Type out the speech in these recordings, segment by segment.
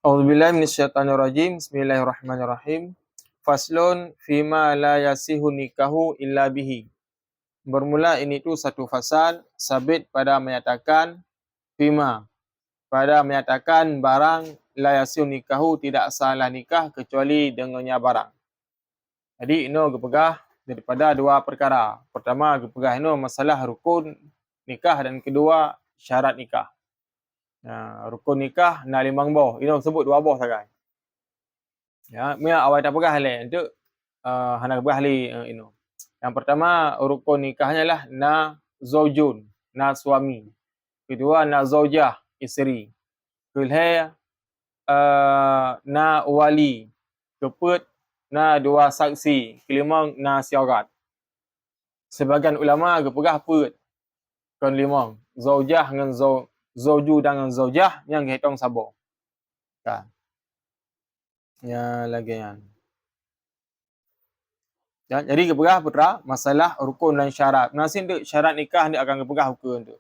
A'udzubillahi minasyaitonirrajim. Bismillahirrahmanirrahim. Faslun fima la yasihu nikahu illa bihi. Bermula ini tu satu fasal sabit pada menyatakan fima, pada menyatakan barang la yasihu nikahu, tidak sahlah nikah kecuali dengannya barang. Jadi ini gepegah daripada dua perkara. Pertama gepegah ini masalah rukun nikah dan kedua syarat nikah. Rukun nikah na limang boh. Ini sebut dua boh saja. Ya, mia awal tak pegah le untuk hana pegah li ino. Yang pertama rukun nikahnya lah na zaujun, na suami. Kedua na zaujah, isteri. Kelima na wali. Keempat na dua saksi. Kelima na syarat. Sebagian ulama gepegah put kon lima. Zaujah dengan zauju dengan zaujah yang hitung sabo. Kan. Ya lagi yang. Ya, jadi kepegah putra masalah rukun dan syarat. Nasin tu syarat nikah dia akan kepegah rukun tu.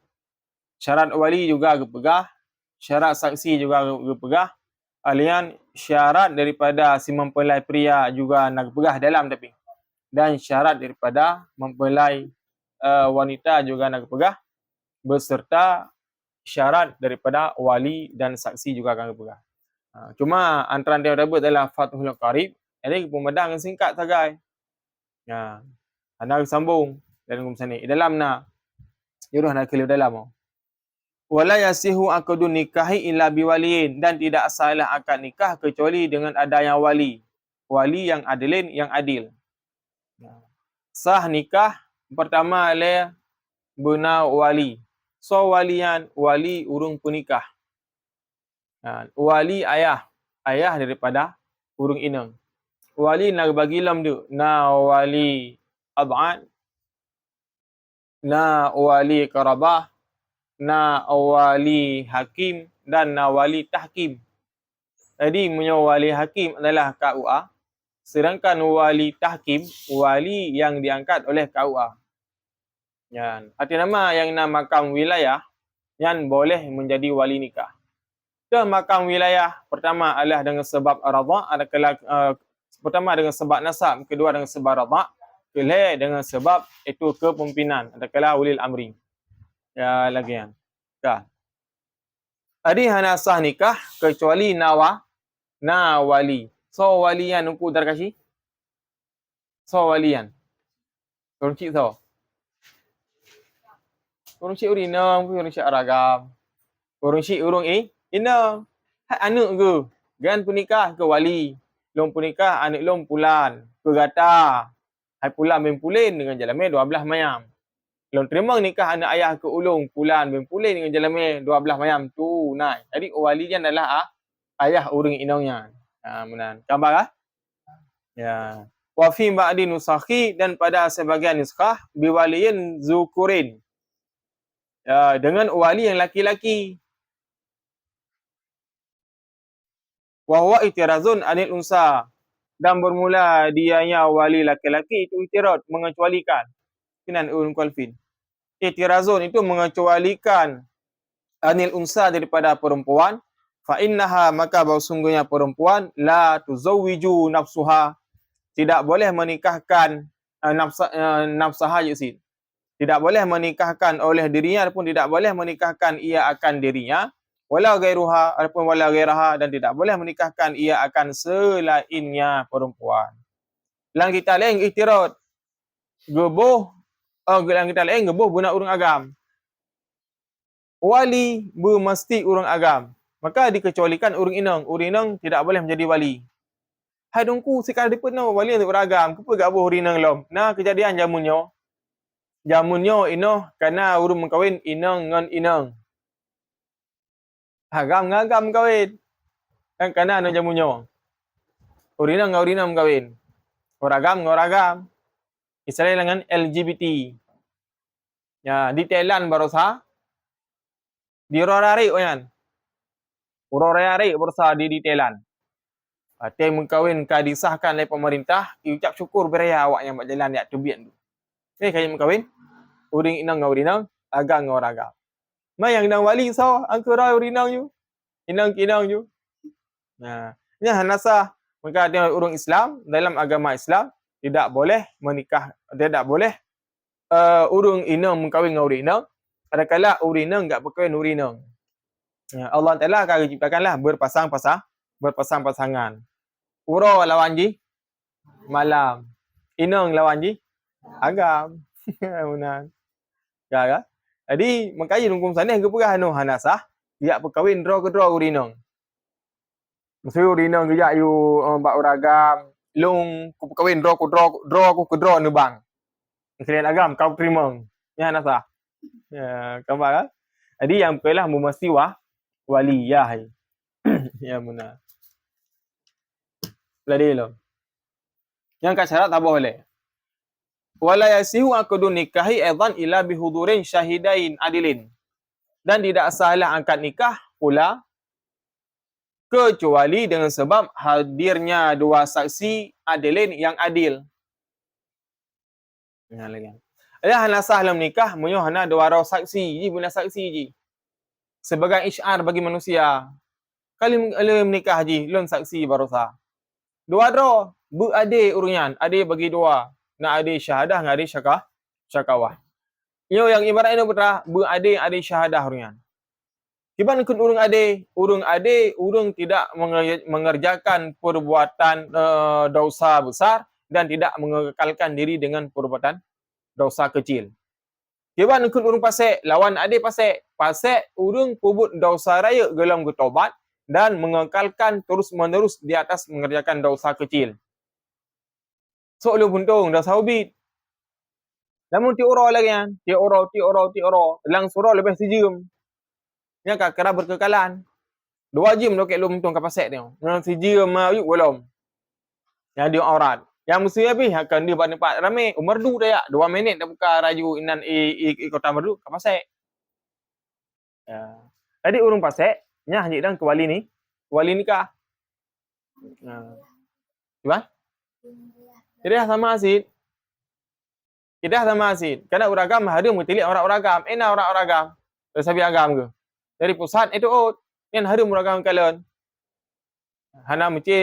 Syarat wali juga kepegah, syarat saksi juga kepegah. Alian syarat daripada si mempelai pria juga nak kepegah dalam tapi. Dan syarat daripada mempelai wanita juga nak kepegah, beserta syarat daripada wali dan saksi juga akan kepegah. Cuma antara dia dapat adalah Fathul Qarib. Jadi pemadang singkat saja. Ya. Anda sambung dalam sana. Dalam na yuruh nak kelih dalam. Wala yasihu aqdun nikahi illa biwaliin, dan tidak salah akad nikah kecuali dengan adanya wali. Wali yang adilin, yang adil. Sah nikah pertama le benar wali. So walian wali urung penikah. Wali ayah daripada urung inang. Wali nak bagi lam tu, na wali ab'ad, na wali karabah, na wali hakim, dan na wali tahkim. Jadi wali hakim adalah KUA, sedangkan wali tahkim wali yang diangkat oleh KUA. Ya, arti nama yang namakan wilayah yang boleh menjadi wali nikah. Dan makam wilayah pertama adalah dengan sebab radha', pertama dengan sebab nasab, kedua dengan sebab radha', kelima dengan sebab itu kepemimpinan, adakala ulil amri. Ya lagi yang. Dah. Adi hana sah nikah kecuali na wali. So walian uku darkashi. So walian. Orang cik so. Orang cik urina, orang cik aragam. Orang cik urung ina. Hak anak ke? Gan penikah ke wali. Lom penikah anak lom pulan. Ke gata. Hai pulan bin pulin dengan jalan 12 mayam. Lom terima nikah anak ayah ke ulung pulan bin pulin dengan jalan 12 mayam tu naik. Jadi wali jan adalah ayah urang inangnya. Menan. Gambar ah? Ya. Wa fi ba'di nusakhi, dan pada sebagian nuskah biwaliyin zukurin. Ya, dengan wali yang laki-laki. Wa huwa itirazun anil unsa, dan bermula dianya wali laki-laki itu itiraz, mengecualikan. Kinan Qalfin. Itirazun itu mengecualikan anil unsa daripada perempuan. Fa innaha, maka bahawasungguhnya perempuan la tuzawwiju nafsuha, tidak boleh menikahkan nafsaha yasin. Tidak boleh menikahkan oleh dirinya ataupun tidak boleh menikahkan ia akan dirinya, wala ghairuha ataupun wala ghairaha, dan tidak boleh menikahkan ia akan selainnya perempuan. Lang kita lain iktirad geboh lang kita lain geboh guna urang agam. Wali bermesti urang agam. Maka dikecualikan urang inang tidak boleh menjadi wali. Hai dongku sekali depan wali untuk beragam. Kepa gaboh urinang lom. Nah kejadian jamunyo ino karena urung mengkawin inang ngan inang. Agam ngagam kawin. Kan kana no jamunyo. Urinang mengkawin. Oragam. Israel dengan LGBT. Ya, di Thailand barosa di rorari oyan. Rorari barosa di Thailand. Tem mengkawin ka disahkan oleh pemerintah, ucap syukur beraya awak yang berjalan di tubian tu. Kayak mengkawin, uring inang ngau agam ngoragam. Mai yang nang wali so, angkara urinang you. Inang kinang you. Ini hanasah. Maka dia orang Islam, dalam agama Islam tidak boleh menikah, tidak boleh urang inang mengkahwin dengan urang inang. Kadang-kadang urang inang enggak berkahwin urang inang. Allah Taala akan ciptakanlah berpasang-pasangan. Ura lawan ji malam. Inang lawan ji agam. Benar. Ya. Jadi makanya hukum sana ke perah anu hanasah, tidak berkahwin draw ke draw urang inang. Mesti urang inang gejak you bak uragam, long ku berkahwin draw ku ke draw nu bang. Sekalian agam kau terima. Ya hanasah. Ya, gambar kan? Jadi yang pelah mesti waliyah. Ya benar. Ladi lo. Yang ka syarat tak boleh. Wala yasihu aqdun nikahi aidan ila bihudurin syahidain adilin. Dan tidak sahlah angkat nikah pula kecuali dengan sebab hadirnya dua saksi adilin yang adil. Ya lagi. Ada hanasah dalam nikah munyo hana dua orang saksi ji guna saksi ji. Sebagai isyar bagi manusia. Kali menikah ji lon saksi barosa. Dua draw berade urunyan, ade bagi dua. Nak ade syahadah ngade syakawah. Yo yang ibarat ini putra berade syahadah urunyan. Kiban kun urung ade urung tidak mengerjakan perbuatan dosa besar dan tidak mengekalkan diri dengan perbuatan dosa kecil. Kiban kun urung pasek lawan ade pasek urung pubut dosa raya gelam bertobat dan mengekalkan terus-menerus di atas mengerjakan dosa kecil. So lu buntung dah saubit. Namun ti oro lagi kan, ti oro. Lang suro lebih sijum. Nya ka kera berkekalan. 2 jam lo kek lu buntung kapasek dia. Nang sijum ayuk belum. Yang dia aurat. Yang mesti habis akan dia tempat ramai. Merdu dah ya. 2 minit dah buka raju inan kota merdu kapasek. Ya. Jadi urung pasek, nya hanjik dan ke wali nikah. Gimana? Kita sama asid. Karena uragam hadir mutilik orang uragam. Ena orang uragam. Sabi agam ke. Dari pusat itu yang hadir uragam kalian. Hana mesti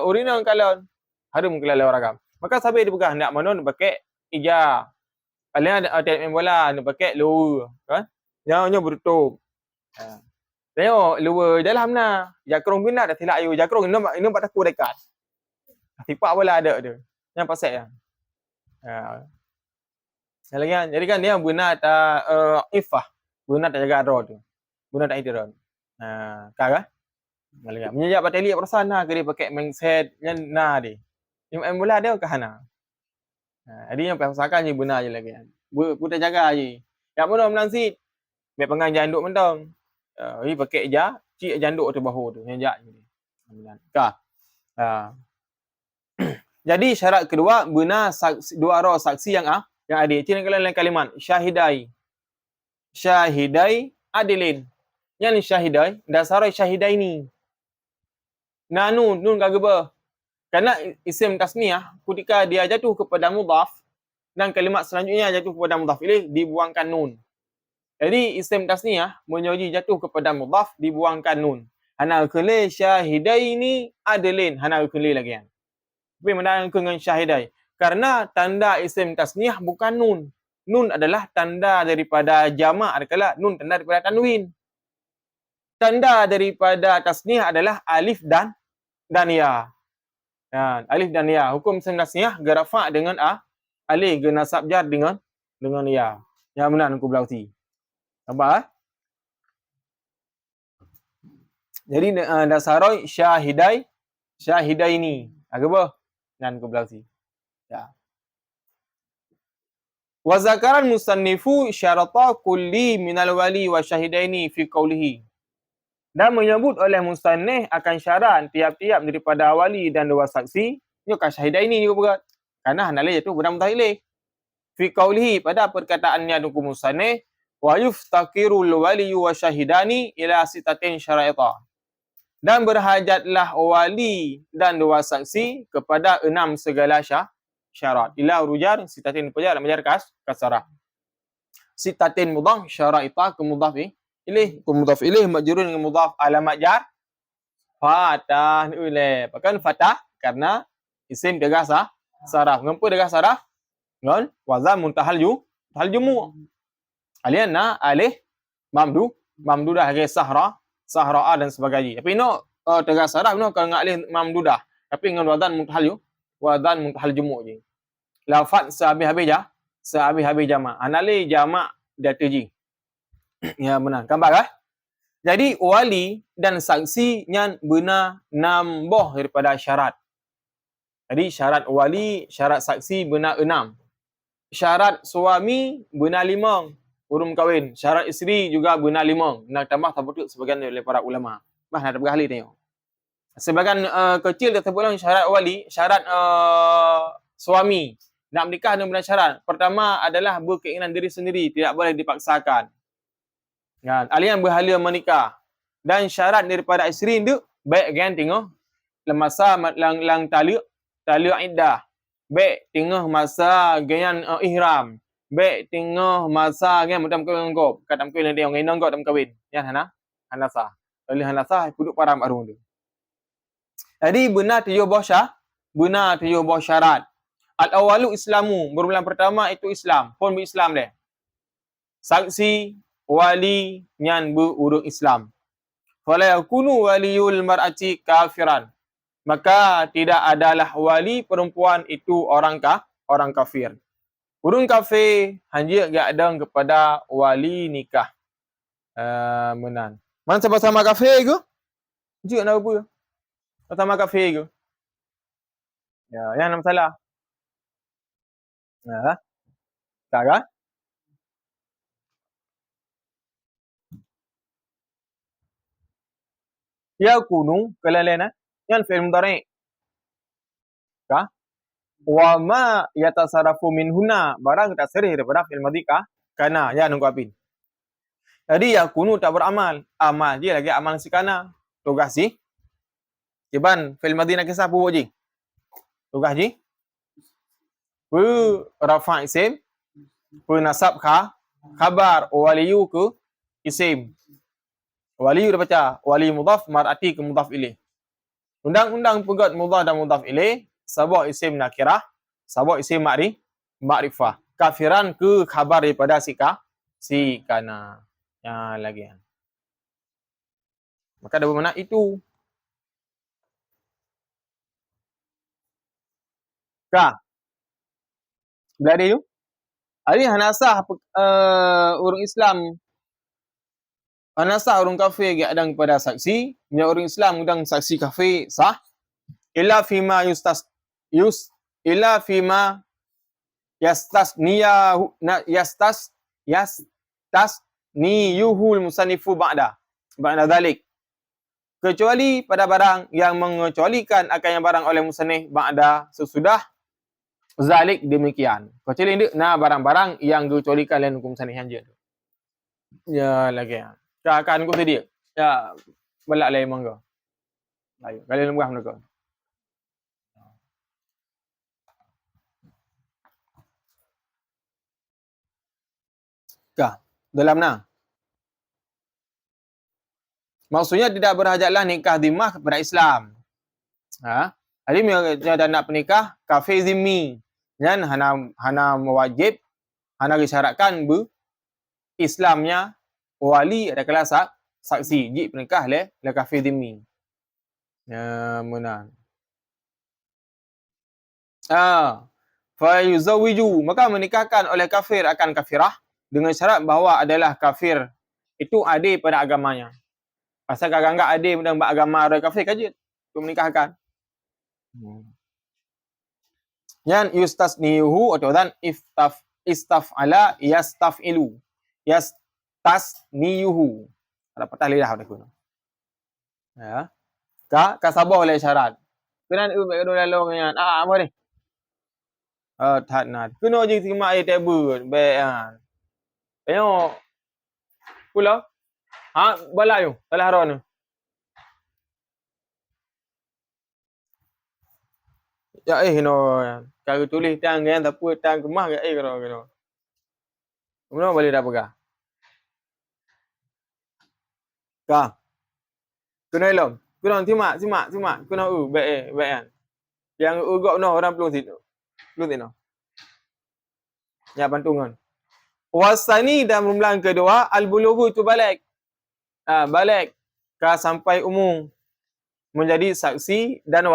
urina kalian. Hadir mungkin uragam. Maka sabi dibuka hendak manon pakai ija. Kalian ada bola nak pakai lu, kan? Nyo bertutup. Tengok luar dalam na. Jakrong bina dah silap ayu. Jakrong ini pak takut dekat. Tipak bola ada dia. Yang pasal yang. Jadi kan dia guna tak ifah. Guna tak jaga roh tu. Guna tak idron. Kan? Malaikat. Menyejak bateli perasaan nah dia pakai mindset yang nah dia. Yang bola dia ke hana. Jadi yang pasakan je guna je lagi. Buta jaga je. Yang mana menangsit. Biar pengang janduk mentang. Ini pakai je, cik janduk tu bahu tu. Yang jak je. Kah. Jadi syarat kedua guna dua orang saksi yang adil. Cina kalian kalimat syahidai adilin. Yang syahidai dasar syahidai ni. Nun kagaba. Karena isim tasniyah ketika dia jatuh kepada mudhaf dan kalimat selanjutnya jatuh kepada mudhaf ilaih dibuangkan nun. Jadi isim tasniyah menyoji jatuh kepada mudhaf dibuangkan nun. Hana kele syahidai ni adilin. Hana kele lagi kan. Tapi menandang dengan syahidai. Karena tanda isim tasniyah bukan nun. Nun adalah tanda daripada jamak. Adakala nun tanda daripada tanwin. Tanda daripada tasniyah adalah alif dan ya. Alif dan ya. Hukum isim tasniyah gerafa dengan alif genasab jar dengan ya. Yang benar aku belauti. Nampak? Jadi dasaroi syahidai ni. Agak dan kubelasi. Ya. Wa zakaran musannifu syarata kulli minal wali wa syahidaini fi qawlihi. Dan menyebut oleh musannif akan syarat tiap-tiap daripada wali dan dua saksi, yo ka syahidaini juga berat. Karena hanale itu benar mutahilih. Fi qawlihi pada perkataannya hukum musannif wa yuftaqirul wali wa syahidani ila sitatin syara'ita. Dan berhajatlah wali dan dua saksi kepada 6 segala syarat. Ila rujar sitatin pujar majar kasarah. Sitatin mudhaf syara'ita ke mudhaf ilaih majrur dengan mudhaf alamat jar Fatah ni ule. Pakan fatah karena isim degah saraf. Ngapa degah saraf? Ngon wazan muntahal jumu. Aliana alih mamdudah ke sahra dan sebagainya. Tapi no degah saraf no kalau alih mamdudah. Tapi dengan wazan muntahal jumu je. Lafaz sehabis-habis jamak. Anali jamak dia tuji. Ya benar. Gambar kah? Jadi wali dan saksi yang benar nambah daripada syarat. Jadi syarat wali, syarat saksi benar 6. Syarat suami benar 5. Urung kahwin. Syarat isteri juga benar 5. Nak tambah tak sebagian oleh para ulama. Bah nak berkali tengok. Sebagian kecil tersebut syarat wali, syarat suami nak menikah dengan benar syarat. Pertama adalah berkeinginan diri sendiri, tidak boleh dipaksakan. Kan, alian berhalia menikah. Dan syarat daripada isteri itu baik kan tengok masa lang taliq iddah. Baik tengok masa gayan ihram. Baik tengok masa kan mutam kawin ngop. Katam kawin dia orang ngop tam kawin. Ya hana hanasah. Oleh hanasah puduk param arung tu. Jadi benar 7 buah syarat. Al-awalu islamu, berbulan pertama itu Islam, pun berislam dia. Saksi wali yang berurung Islam. Fala yakunu waliyul mar'ati kafiran. Maka tidak adalah wali perempuan itu orang kafir. Urung kafir hanya gak ada kepada wali nikah. Menan. Man sama-sama kafir ke? Jik nak apa? Sama kafir ke? Ya, yang nak masalah. Ya. Tak kan? Ya kunu kelalen yang fi'il mudhari'. Kah? Wa ma yatasarrafu min huna, barang tasrih daripada fi'il madhi kah? Kana ya nunggu apin. Jadi ya kunu tak beramal, amal je lagi amal si kana. Tugas si Iban fi'il madhi nak kisah buat je. Tugas je. Rafa' isim, nasab khabar waliyu ke isim. Waliyu dah baca, wali mudhaf mar'ati ke mudhaf ilaih. Undang-undang pegat mudhaf dan mudhaf ilaih, sabah isim nakirah, sabah isim ma'rifah. Kafiran ke khabar daripada si kana. Ya lagi. Maka ada bermakna itu. Kah? Bila dia tu? Hari hanasah orang Islam. Hanasah orang kafir yang ada kepada saksi. Bila orang Islam udang saksi kafir sah. Illa fima yastasniyuhul musannifu ba'da dhalik. Kecuali pada barang yang mengecualikan akan yang barang oleh musannif ba'da sesudah zalik demikian. Kecuali ini barang-barang yang kecualikan lain hukum musannif hanja. Ya lagi. Akan aku tadi. Ya belak lain mangga. Ayo, kalian lemah mereka. Kah? Dalam na. Maksudnya tidak berhajatlah nikah dhimah kepada Islam. Jadi dia nak pernikah kafir zimmi. Dan hana mewajib, hana disyaratkan Islamnya wali ada kelas saksi. Jik pernikah le kafir zimmi. Ya, benar. Fa yuzawwiju, maka menikahkan oleh kafir akan kafirah dengan syarat bahawa adalah kafir itu adik pada agamanya. Pasal agak-agak adik dan agama orang kafir kaji untuk menikahkan. Yang yustasnihu atau dan istaf'ala yastaf'ilu. Yastasniyuhu. Ada patah lidah pada guna. Ya. Kasabah oleh syarat. Kenan lalu dengan apa ni? Tak nak. Kena je terima air table. Baik kan. Tengok. Pula. Balak tu. Salah haron tu. Ya no. Cara tulis tang kan tapi tang kemah ke kena. Kemudian boleh dah pegang. Kah. Kena elok. Kuna simak. Kuna baik kan. Yang gok no orang pelung situ. Pelung tino. Ya pantungan. Wasani dan rumulan kedua al-bulughu itu balik. Balik ke sampai umum menjadi saksi dan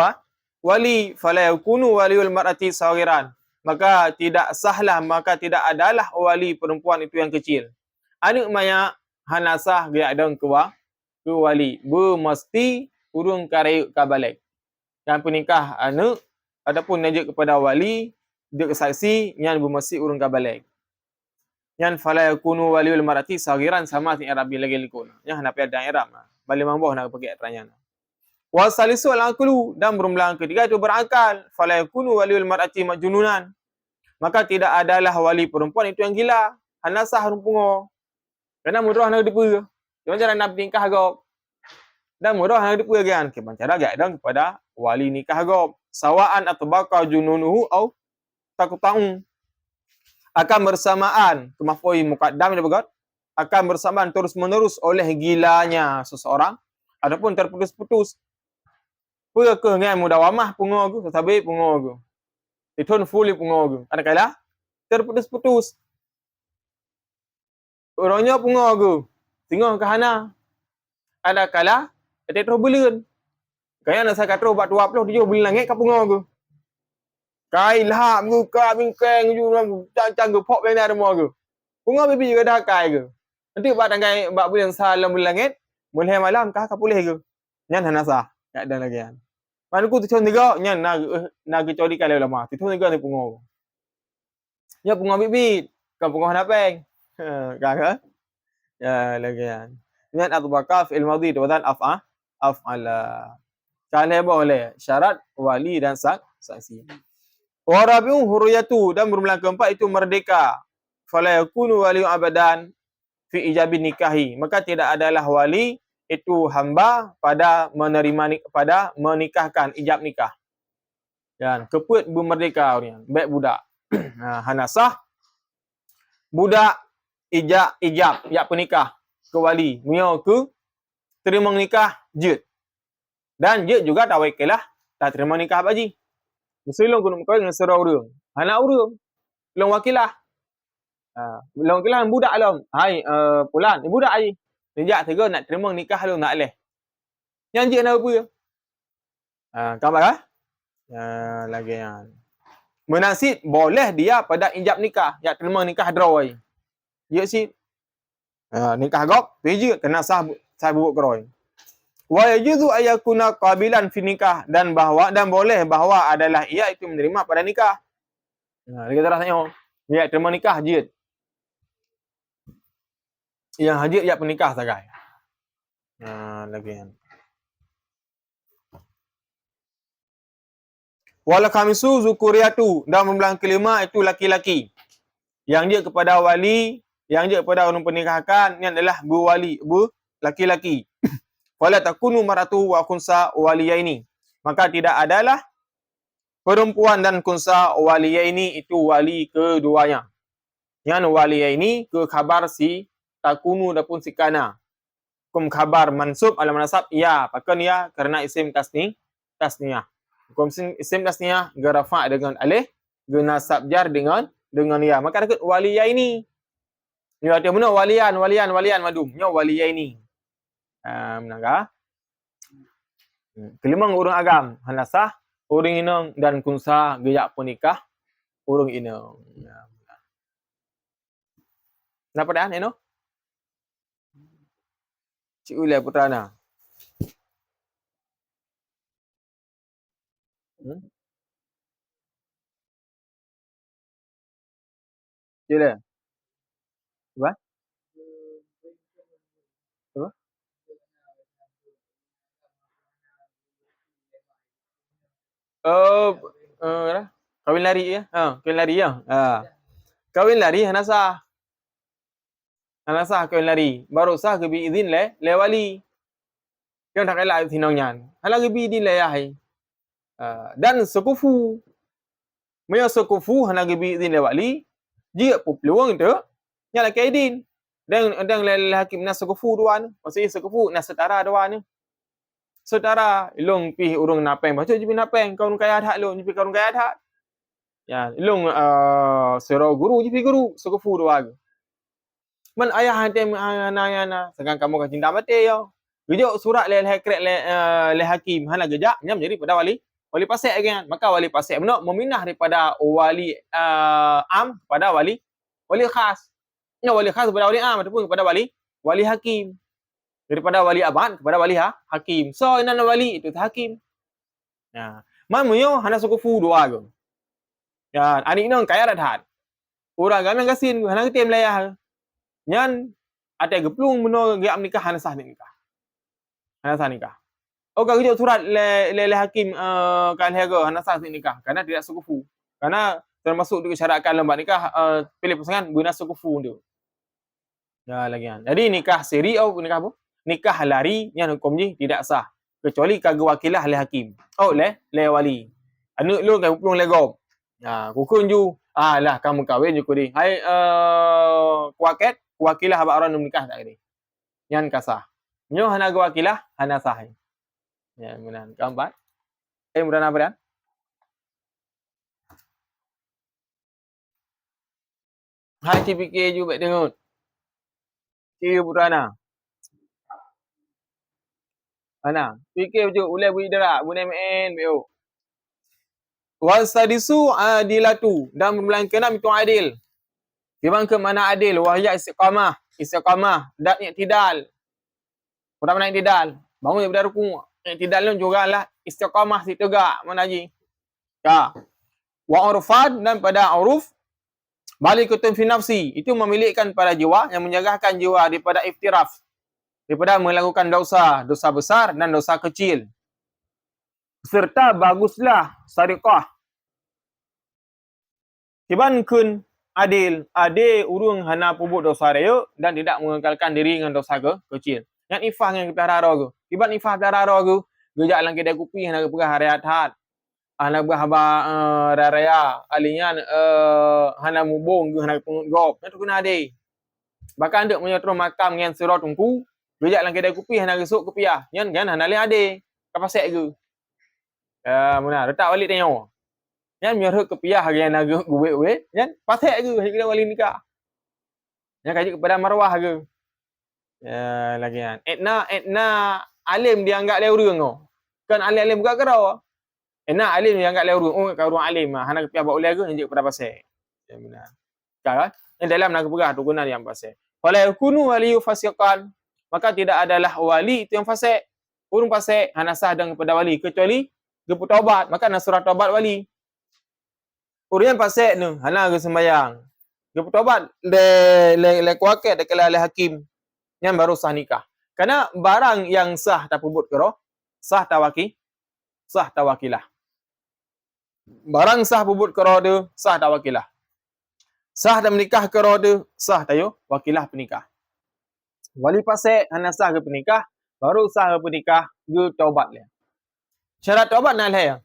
wali fala yakunu waliul mar'ati saghiran. Maka tidak sahlah, maka tidak adalah wali perempuan itu yang kecil. Anak maya hanasah dia dong ke wali. Mesti urung karayuk ka balik. Yang penikah anak ataupun najak kepada wali dia saksi yang bermesti urung ka balik. Yang fala yakunu waliul mar'ati saghiran sama si Arabi lagi likun. Yang hendak ada Arab. Balik mamboh nak pakai pertanyaan. Wasalisu al-aqlu dan berumlang ketiga itu berakal. Fala yakunu waliul mar'ati majnunan. Maka tidak adalah wali perempuan itu yang gila. Hanasah rumpungo. Karena mudroh nak depa. Jangan cara nak nikah gop. Dan mudroh nak depa kan. Ke cara gak dan kepada wali nikah gop. Sawaan atau baka jununuhu au takuta'u. Akan bersamaan. Kemafoi muqaddam dia begot. Akan bersamaan terus-menerus oleh gilanya seseorang. Ataupun terputus-putus. Pua ke ngai mudawamah pungo gu, sabi pungo gu. Itun fully pungo gu. Ada kala terputus-putus. Orangnya pungo gu. Tengok ke hana. Ada kala terus bulan. Kaya nak saya kata buat 27 bulan langit ka pungo gu. Kai lahap gu ka bingkeng ju cang gu pok ben ada mo gu. Pungo bibi juga dah kai gu. Nanti buat tanggai buat bulan salam bulan langit, mulai malam ka boleh gu. Nyan hana sah. Tak ada lagi kan. Mana ku tujuan tiga, nyan nak curi kalau lama. Tujuan tiga ni pungo. Ya pungo bibit, kan pungo napeng. Kan ke? Ya lagi kan. Nyan atbaqaf il madhi dan af'ala. Kalau boleh syarat wali dan saksi. Wa rabi'u hurriyatu dan bermula keempat itu merdeka. Fala yakunu wali abadan fi ijabi nikahi. Maka tidak adalah wali itu hamba pada menikahkan ijab nikah. Dan keput bermerdeka orang baik budak. Hanasah budak ijab ya penikah ke wali munyo ke terima nikah jid. Dan jid juga tak wakilah tak terima nikah baji. Musilong kun kau dengan serau urang. Anak urang long wakilah. Long wakilah budak alam. Hai pulan budak ai. Sejak tiga nak terima nikah lu nak leh. Yang je nak apa? Gambar ah? Lagi yang menasib boleh dia pada ijab nikah, ya terima nikah draw ai. Ya si nikah gop, peje kena sah buruk keroi. Wa yajuzu ayakuna qabilan fi nikah dan boleh bahwa adalah ia itu menerima pada nikah. Dia kata rasanya, ya terima nikah je. Yang haji ya penikah sagai. Lagi yang wal khamisu zukuriyatu dan membelang kelima itu laki-laki. Yang dia kepada wali, yang dia kepada orang pernikahan ini adalah berwali, laki-laki. Wala takunu maratu wa kunsa waliyaini. Maka tidak adalah perempuan dan kunsa waliyaini itu wali keduanya. Yang waliyaini ke khabar si takunu dapun si kana. Hukum khabar mansub ala manasab ya, pakan ya karena isim tasniyah. Hukum isim tasniyah garafa dengan alif, nasab jar dengan ya. Maka dekat waliya ini. Ya dia mana walian madum. Nya waliya ini. Menangga. Kelima urang agam, hanasah, urang inang dan kunsa gaya penikah urang inang. Napa dah eno? Cik Ulia Putrana. Cik Apa? Apa? Kawin lari ya? Kawin lari ya? Kawin lari hanasah. Hanasah kawin lari. Baru sah ke bi izin le wali. Yang tak elak tinong nyan. Hala ke bi izin le yahai. Dan sekufu. Maya sekufu hana ke bi izin le wali. Jia peluang itu nya laki idin. Dan le hakim nas sekufu duan. Maksudnya sekufu nas setara duan ni. saudara long pi urang napeng baca jipi napeng kaun kaya dak long jipi kaun kaya dak ya long sero guru jipi guru sukufu dua man ayah hantem ana sekarang kamu ka cinta mati yo gejok surat le krek le hakim hana gejak nyam jadi pada wali pasek kan maka wali pasek menok meminah daripada wali am pada wali khas ya wali khas kepada wali am ataupun kepada wali hakim daripada wali abad kepada wali hakim so inan wali itu hakim ya man munyo hana sukufu dua go ya anik nong kaya dah orang gamen kasin hana tem layah nyan ate geplung beno ge am nikah hana sah nikah oh kalau kerja surat le hakim kan hega hana sah nikah karena tidak sukufu karena termasuk disyaratkan lembar nikah pilih pasangan guna sukufu dia ya lagi kan jadi nikah siri atau nikah apa nikah lari yang hukum ni tidak sah kecuali kagak wakilah le hakim le wali anu lu kan geplung le gom ya kukun ju lah kamu kahwin ju kudi hai wakilah haba orang nikah tak ini yang kasah nyo hana wakilah hana sah ya kemudian keempat kemudian apa dan hai CPK ju baik dengut ci purana ana fikir ju ulai bu idra bu men bu wasadisu adilatu dan bulan ke-6 itu adil memang ke mana adil wahya istiqamah dan i'tidal pada mana i'tidal bangun daripada rukuk i'tidal ni juga lah istiqamah si tegak mana ji ya wa urfan dan pada uruf balikutun fi nafsi itu memilikkan pada jiwa yang menjagakan jiwa daripada iftiraf daripada melakukan dosa besar dan dosa kecil serta baguslah sariqah tiban kun adil urung hana pubut dosa raya dan tidak mengekalkan diri dengan dosa kecil yang ifah yang kita raro tiban ifah dararo ke gejak lang kedai kopi hana perah hariat hat hana berhaba raya alinya hana mubung hana pungut gop itu kena ade bahkan dak menyotro makam dengan surat tungku gejak lang kedai kopi hana gesuk kopiah yan kan hana le ade kapasek ke mana letak balik tengok yan menyuruh kepiah hari yang naga gue yan pasek ke kita wali nikah yan kaji kepada marwah ke ya lagi kan etna alim dianggap le urang kan alim buka kerau etna alim dianggap le urang ka urang alim hana kepiah baul ke injik kepada pasek ya benar kan yang dalam naga pegah tu guna yang pasek wala yakunu waliyu fasiqan maka tidak adalah wali itu yang fasik urang pasek hana sah dengan kepada wali kecuali gepu taubat maka nak surat taubat wali Urian pasek nu hana ke sembayang. Gepu taubat le kuaket dekala le hakim yang baru sah nikah. Karena barang yang sah tak pubut kero sah tawakilah. Barang sah pubut kero de sah tawakilah. Sah dan menikah kero de sah tayo wakilah penikah. Wali pasek hana sah ke penikah baru sah ke penikah ge taubat le. Syarat taubat nak le.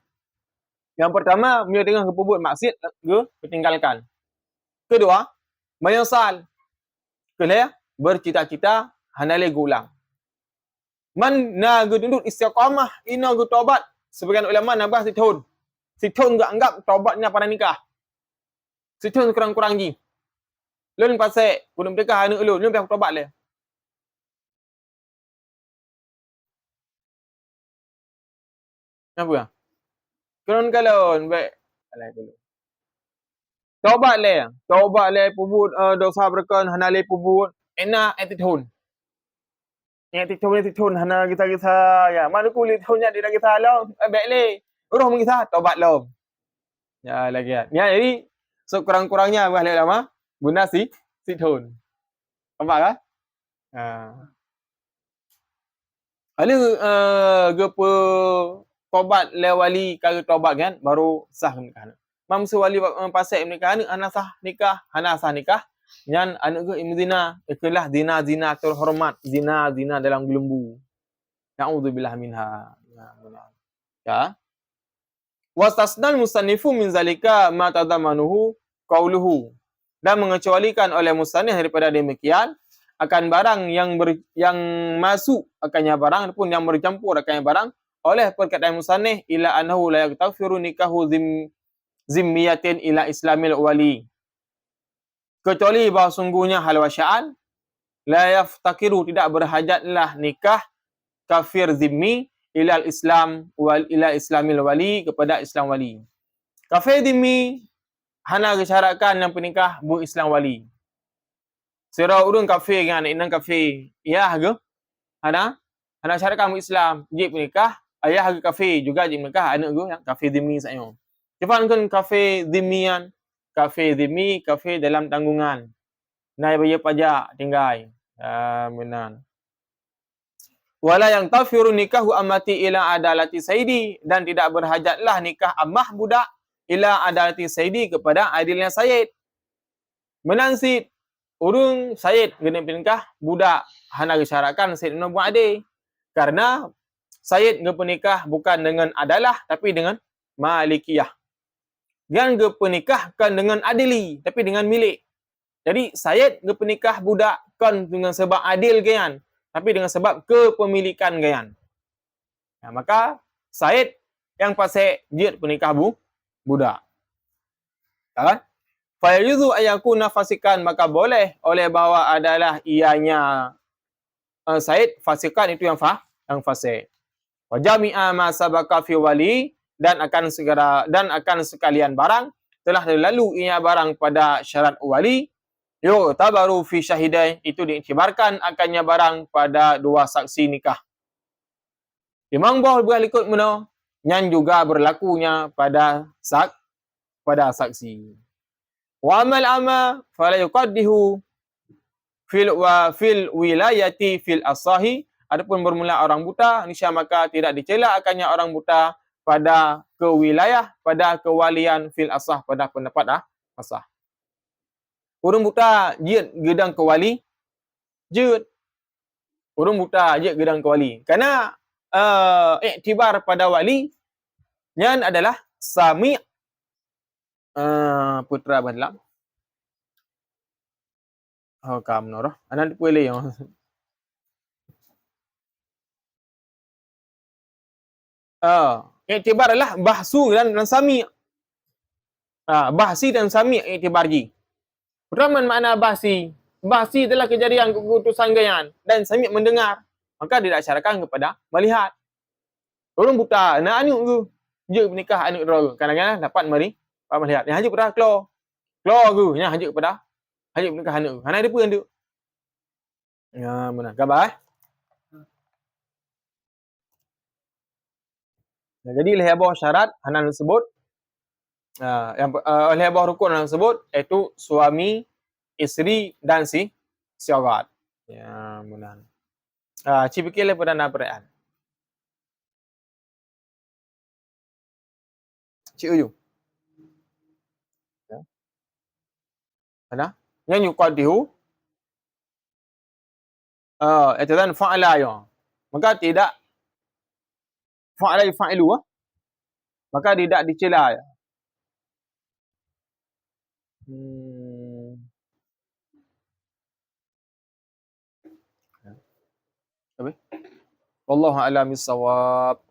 Yang pertama, dia tengah kepubut maksiat ke tinggalkan. Kedua, menyesal. Kelih bercita-cita hana le gulang. Man na ge duduk istiqamah ina ge taubat. Sebagian ulama nambah sithun. Sithun ge anggap taubatnya pada nikah. Sithun kurang-kurang ji. Lun pasek kunum dekah anu ulun, lun pihak taubat le. Apa? Kalon baik alai dulu. Taubat le pubut dosa berkon hana le pubut ena attitude hana kita ya mana kulit hunya dia kita lo baik le uruh kita taubat lo ya lagi ya jadi sekurang-kurangnya bah le lama guna si tun nampak kan ada gepe taubat le wali kali taubat kan baru sah nikah. Mam wali pasek nikah ni hana sah nikah nyan anu ke imzina itulah zina terhormat zina dalam gelembung. Na'udzubillah minha. Ya. Wastasnal musannifu min zalika ma tadamanuhu qauluhu dan mengecualikan oleh musannif daripada demikian akan barang yang masuk akannya barang ataupun yang bercampur akannya barang oleh perkataan musannif ila annahu la yaghtafiru nikahu zimmiyatin ila islamil wali, kecuali bahawa sungguhnya hal wasya'an la yaftakiru, tidak berhajatlah nikah kafir zimmi ila islam wal ila islamil wali, kepada Islam wali. Kafir zimmi hana gesyaratkan yang penikah bu Islam wali. Sira urang kafir dengan inang kafir ya ke hana syaratkan bu Islam je penikah ayah ke kafir juga je menikah anak ke yang kafir zimmi sayo. Cepat kan kafir zimmian, kafir zimmi, kafir dalam tanggungan. Nai bayar pajak tinggal. Benar. Wala yang tafiru nikahu amati ila adalati saidi, dan tidak berhajatlah nikah amah budak ila adalati saidi, kepada adilnya sayyid. Menansit urung sayyid gena penikah budak hana gesyaratkan sayyid nak buat adil. Karena sayyid ngepenikah bukan dengan adalah tapi dengan malikiyah. Yang ngepenikahkan dengan adili tapi dengan milik. Jadi sayyid ngepenikah budak kan dengan sebab adil gyan, tapi dengan sebab kepemilikan gyan. Maka sayyid yang pasal dia penikah budak. Kan? Fa yuzu ayakuna fasikan, maka boleh oleh bahawa adalah ianya sayyid fasikan, itu yang fasik. Wa jami'a ma sabaka fi wali, dan akan sekalian barang telah lalu ia barang pada syarat wali, tabaru fi syahidain, itu diiktibarkan akannya barang pada dua saksi nikah. Memang boleh berikut mana yang juga berlakunya pada saksi. Wa amal ama fala yuqaddihu fil wilayati fil asahi, adapun bermula orang buta niscaya maka tidak dicela akannya orang buta pada kewilayah, pada kewalian fil asah, pada pendapat asah. Orang buta jiat gedang kewali, jiat. Orang buta jiat gedang kewali. Karena iktibar pada wali yang adalah sami' putra badlam. Kam noroh. Anan boleh yang. Iktibar adalah bahsu dan sami'. Bahsi dan sami' iktibar ji. Pertama makna bahsi. Bahsi adalah kejadian keputusan gayan, dan sami' mendengar. Maka tidak syaratkan kepada melihat. Orang buta nak anu tu, je menikah anu ro. Kadang-kadang dapat melihat. Yang haji pada keluar tu, yang haji pada menikah anu. Hana ada pun tu. Ya, benar. Khabar jadi oleh abah syarat hanan sebut, yang oleh abah rukun hanan sebut, iaitu suami, isteri dan si aurat. Ya, benar. Cik fikirlah pada perayaan. Cik Uyu. Ya. Ada? Yang yuqadihu itu kan fa'ala ya. Maka tidak fa'ala yufa'ilu, maka tidak dicela ya. Wallahu a'lam bissawab.